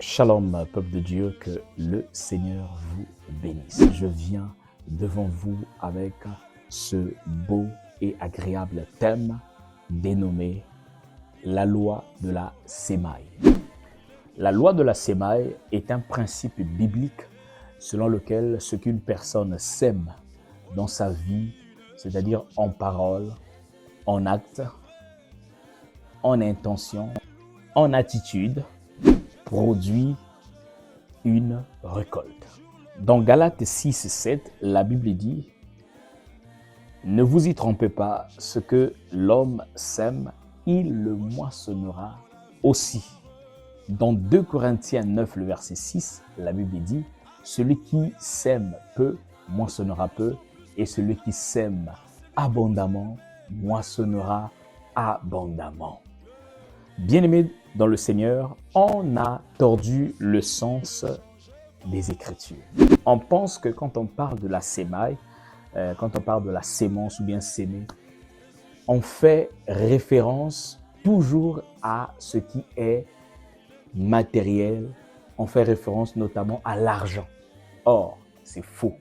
Shalom, peuple de Dieu, que le Seigneur vous bénisse. Je viens devant vous avec ce beau et agréable thème dénommé la loi de la sémaille. La loi de la sémaille est un principe biblique selon lequel ce qu'une personne sème dans sa vie, c'est-à-dire en parole, en acte, en intention, en attitude, produit une récolte. Dans Galates 6, 7, la Bible dit « Ne vous y trompez pas, ce que l'homme sème, il le moissonnera aussi. » Dans 2 Corinthiens 9, le verset 6, la Bible dit « Celui qui sème peu, moissonnera peu, et celui qui sème abondamment, moissonnera abondamment. » Bien-aimés dans le Seigneur, on a tordu le sens des Écritures. On pense que quand on parle de la sémaille, quand on parle de la sémence ou bien s'aimer, on fait référence toujours à ce qui est matériel, on fait référence notamment à l'argent. Or, c'est faux.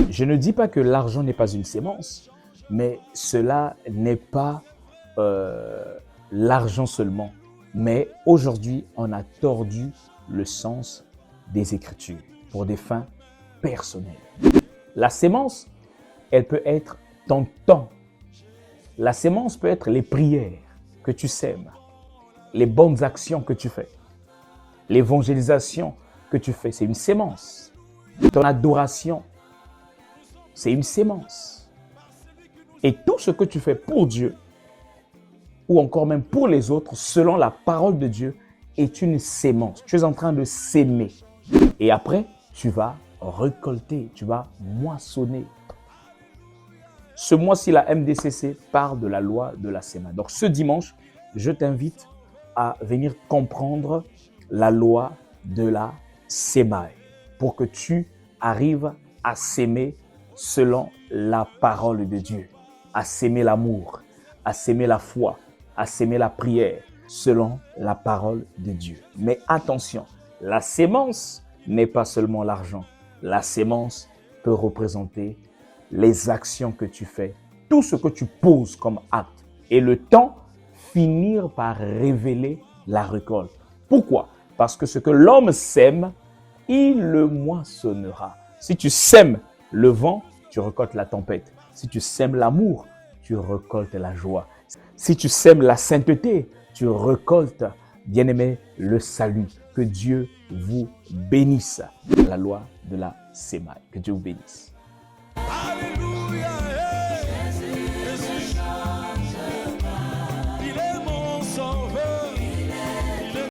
Je ne dis pas que l'argent n'est pas une sémence, mais cela n'est pas l'argent seulement. Mais aujourd'hui, on a tordu le sens des Écritures pour des fins personnelles. La sémence, elle peut être ton temps. La sémence peut être les prières que tu sèmes, les bonnes actions que tu fais, l'évangélisation que tu fais, c'est une sémence. Ton adoration, c'est une sémence. Et tout ce que tu fais pour Dieu, ou encore même pour les autres, selon la parole de Dieu, est une sémence. Tu es en train de s'aimer. Et après, tu vas récolter, tu vas moissonner. Ce mois-ci, la MDCC parle de la loi de la sémaille. Donc ce dimanche, je t'invite à venir comprendre la loi de la sémaille pour que tu arrives à s'aimer selon la parole de Dieu, à s'aimer l'amour, à s'aimer la foi, à s'aimer la prière selon la parole de Dieu. Mais attention, la sémence n'est pas seulement l'argent. La sémence peut représenter les actions que tu fais, tout ce que tu poses comme acte. Et le temps finir par révéler la récolte. Pourquoi? Parce que ce que l'homme sème, il le moissonnera. Si tu sèmes le vent, tu récoltes la tempête. Si tu sèmes l'amour, tu récoltes la joie. Si tu sèmes la sainteté, tu récoltes, bien-aimé, le salut. Que Dieu vous bénisse. La loi de la sémaille. Que Dieu vous bénisse. Alléluia.